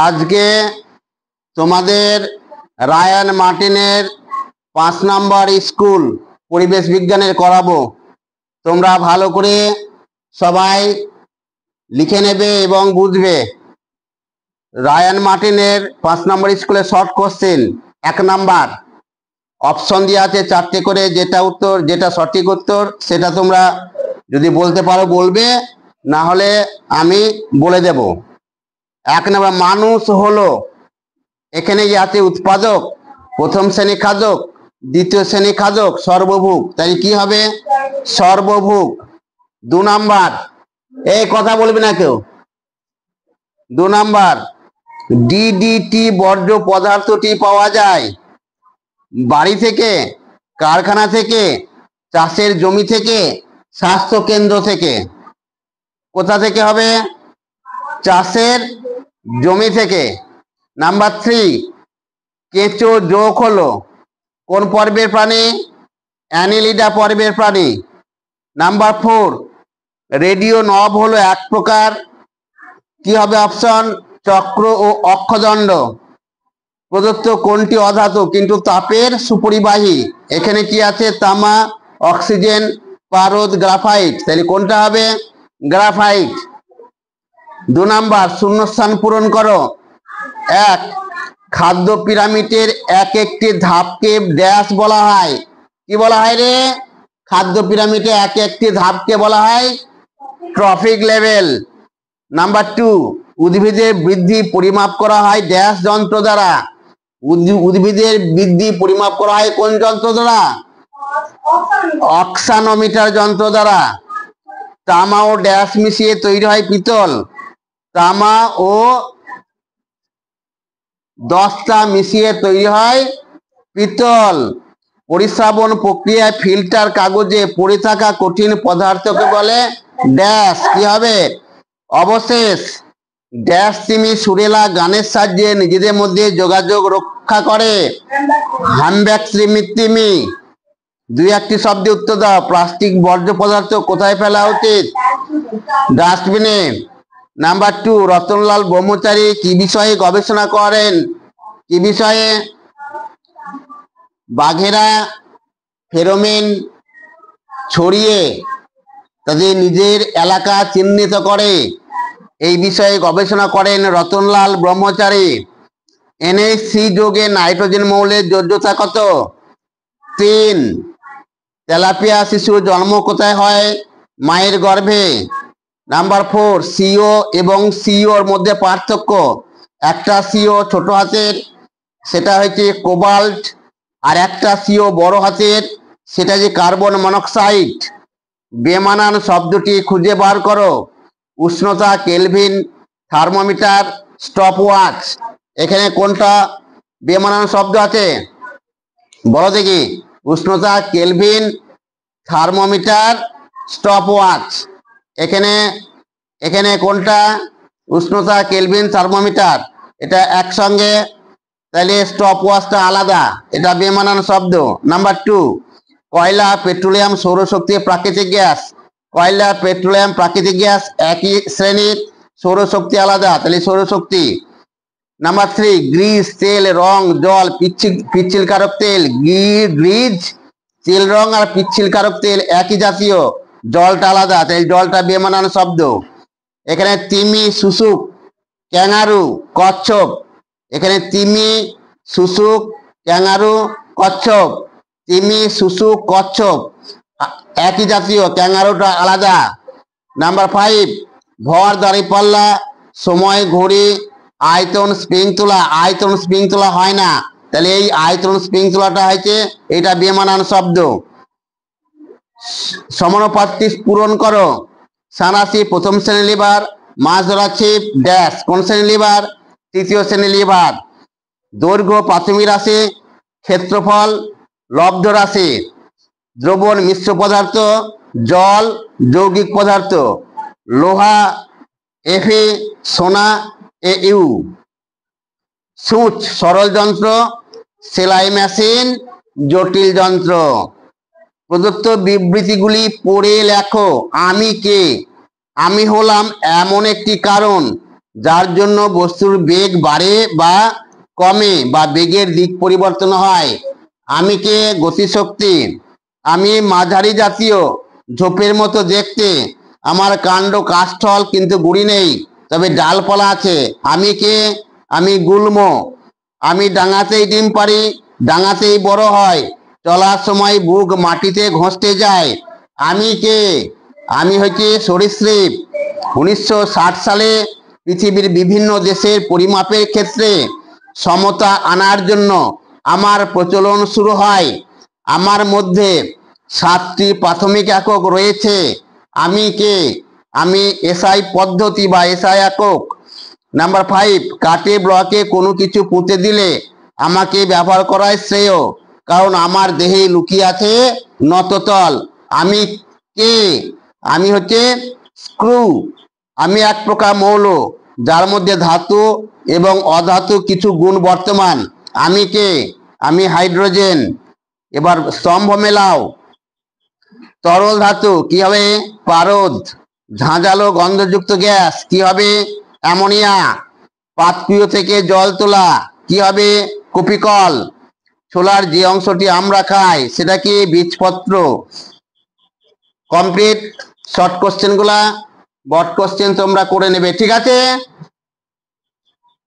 আজকে তোমাদের রায়ান মার্টিনের 5 নম্বর স্কুল পরিবেশ বিজ্ঞানের করাবো। তোমরা ভালো করে সবাই লিখে নেবে এবং বুঝবে। রায়ান মার্টিনের 5 নম্বর স্কুলের শর্ট কোশ্চেন। 1 নাম্বার অপশন দিয়ে আছে 4টে করে, যেটা সঠিক উত্তর সেটা তোমরা যদি বলতে পারো বলবে, না হলে আমি বলে দেব। 1 নাম্বার মানুষ হলো, এখানে আছে উৎপাদক, প্রথম শ্রেণী খাদক, দ্বিতীয় শ্রেণী খাদক, সর্বভুক, তাই কি হবে? সর্বভুক। 2 নাম্বার, এই কথা বলবে না কেউ। 2 নাম্বার ডিডিটি বর্জ্য পদার্থটি পাওয়া যায় বাড়ি থেকে, কারখানা থেকে, চাষের জমি থেকে, স্বাস্থ্য কেন্দ্র থেকে। কোথা থেকে হবে? চাষের জমি থেকে। নাম্বার 3, কেঁচো জোঁক হলো কোন পর্বের প্রাণী? অ্যানিলিডা পর্বের প্রাণী। নাম্বার 4, রেডিও নব হলো এক প্রকার, কি হবে অপশন? চক্র ও অক্ষদণ্ড। প্রদত্ত কোনটি অধাতু কিন্তু তাপের সুপরিবাহী? এখানে কি আছে? তামা, অক্সিজেন, পারদ, গ্রাফাইট, তাহলে কোনটা হবে? গ্রাফাইট। 2 নাম্বার শূন্যস্থান পূরণ করো। 1, খাদ্য পিরামিডের এক একটি ধাপকে ড্যাশ বলা হয়। কি বলা হয় রে? খাদ্য পিরামিডে এক একটি ধাপকে বলা হয় ট্রফিক লেভেল। নাম্বার 2, উদ্ভিদের বৃদ্ধি পরিমাপ করা হয় ড্যাশ যন্ত্র দ্বারা। উদ্ভিদের বৃদ্ধি পরিমাপ করা হয় কোন যন্ত্র দ্বারা? অক্সানোমিটার যন্ত্র দ্বারা। তামা ও ড্যাশ মিশিয়ে তৈরি হয় পিতল। তামা ও দস্তা মিশিয়ে তৈরি হয় পিতল। পরিশ্রাবণ প্রক্রিয়ায় ফিল্টার কাগজে পড়ে থাকা কঠিন পদার্থকে বলে ড্যাশ, কি হবে? অবশেষ। ড্যাশ তিমি সুরেলা গানের সাহায্যে নিজেদের মধ্যে যোগাযোগ রক্ষা করে। হামব্যাক তিমি। 2-1টি শব্দে উত্তর দাও। প্লাস্টিক বর্জ্য পদার্থ কোথায় ফেলা উচিত? ডাস্টবিনে। নাম্বার 2, রতনলাল ব্রহ্মচারী কি বিষয়ে গবেষণা করেন? কি বিষয়ে? বাঘেরা ফেরোমন ছড়িয়ে তাদের নিজের এলাকা চিহ্নিত করে, এই বিষয়ে গবেষণা করেন রতনলাল ব্রহ্মচারী। NH3 যোগে নাইট্রোজেন মৌলের যোজ্যতা কত? 3। তেলাপিয়া শিশুর জন্ম কোথায় হয়? মায়ের গর্ভে। নাম্বার 4, CO এবং CO মধ্যে পার্থক্য। একটা CO ছোট হাতের, সেটা হচ্ছে কোবাল্ট, আর একটা CO বড় হাতের, সেটা যে কার্বন মনোক্সাইড। বেমানান শব্দটি খুঁজে বার করো। উষ্ণতা কেলভিন, থার্মোমিটার, স্টপওয়াচ। এখানে কোনটা বেমানান শব্দ আছে বলো দেখি? উষ্ণতা কেলভিন, থার্মোমিটার, স্টপওয়াচ। এখানে কোনটা? উষ্ণতা কেলভিন, থার্মোমিটার, এটা একসঙ্গে, তাহলে স্টপওয়াচটা আলাদা, এটা বেমানান শব্দ। নাম্বার 2, কয়লা, পেট্রোলিয়াম, সৌরশক্তি, প্রাকৃতিক গ্যাস। কয়লা, পেট্রোলিয়াম, প্রাকৃতিক গ্যাস একই শ্রেণীর, সৌরশক্তি আলাদা, তাহলে সৌরশক্তি। নাম্বার 3, গ্রিজ, তেল, রং, জল, পিচ্ছিলকারক তেল। গ্রিজ, তেল রং আর পিচ্ছিলকারক তেল একই জাতীয়, জলটা আলাদা, তাই জলটা বেমানান শব্দ। এখানে তিমি, শুশুক, ক্যাঙ্গারু, কচ্ছপ। এখানে তিমি, শুশুক, ক্যাঙ্গারু, কচ্ছপ। তিমি, শুশুক, কচ্ছপ একই জাতীয়, ক্যাঙ্গারুটা আলাদা। নাম্বার 5, ভর, দাঁড়িপাল্লা, সময়, ঘড়ি, আয়তন, স্প্রিং তোলা। আয়তন স্প্রিং তোলা হয় না, তাহলে এই আয়তন স্প্রিং তোলাটা হয়েছে, এটা বেমানান শব্দ। সমানুপাতটি পূরণ করো। সানাসি প্রথম শ্রেণী লিভার, মাছ ধরা ছিপ ড্যাশ কোন শ্রেণী লিভার? তৃতীয় শ্রেণী লিভার। দৈর্ঘ্য প্রাথমিক রাশি, ক্ষেত্রফল লব্ধ রাশি। দ্রবণ মিশ্র পদার্থ, জল যৌগিক পদার্থ। লোহা Fe, সোনা Au। সূচ সরল যন্ত্র, সেলাই মেশিন জটিল যন্ত্র। প্রদত্ত বিবৃতিগুলি পড়ে লেখো। আমি কে? আমি হলাম এমন একটি কারণ যার জন্য বস্তুর বেগ বাড়ে বা কমে বা বেগের দিক পরিবর্তন হয়। আমি কে? গতিশক্তি। আমি মাঝারি জাতীয়, ঝোপের মতো দেখতে। আমার কাণ্ড কাষ্ঠল কিন্তু গুড়ি নেই, তবে ডালপালা আছে। আমি কে? আমি গুল্ম। আমি ডাঙাতেই ডিম পারি, ডাঙাতেই বড় হয়, চলার সময় বুক মাটিতে ঘষতে যায়। আমি কে? আমি হচ্ছে সরীসৃপ। 1960 সালে পৃথিবীর বিভিন্ন দেশের পরিমাপের ক্ষেত্রে সমতা আনার জন্য আমার প্রচলন শুরু হয়। আমার মধ্যে 7টি প্রাথমিক একক রয়েছে। আমি কে? আমি এসআই পদ্ধতি বা এসআই একক। নাম্বার 5, কাটে ব্লকে কোনো কিছু পুঁতে দিলে আমাকে ব্যবহার করাই শ্রেয়, কারণ আমার দেহে লুকিয়ে আছে নততল। আমি কে? আমি হচ্ছে স্ক্রু। আমি এক প্রকার মৌল, যার মধ্যে ধাতু এবং অধাতু কিছু গুণ বর্তমান। আমি কে? আমি হাইড্রোজেন। এবার স্তম্ভ মেলাও। তরল ধাতু কি হবে? পারদ। ঝাঁঝালো গন্ধযুক্ত গ্যাস কি হবে? অ্যামোনিয়া। পাতকুয়ো থেকে জল তোলা কি হবে? কপিকল। ছোলার যে অংশটি আমরা খাই সেটা কি? বীজপত্র। কমপ্লিট। শর্ট কোশ্চেন গুলা, বট কোশ্চেন তোমরা করে নেবে, ঠিক আছে?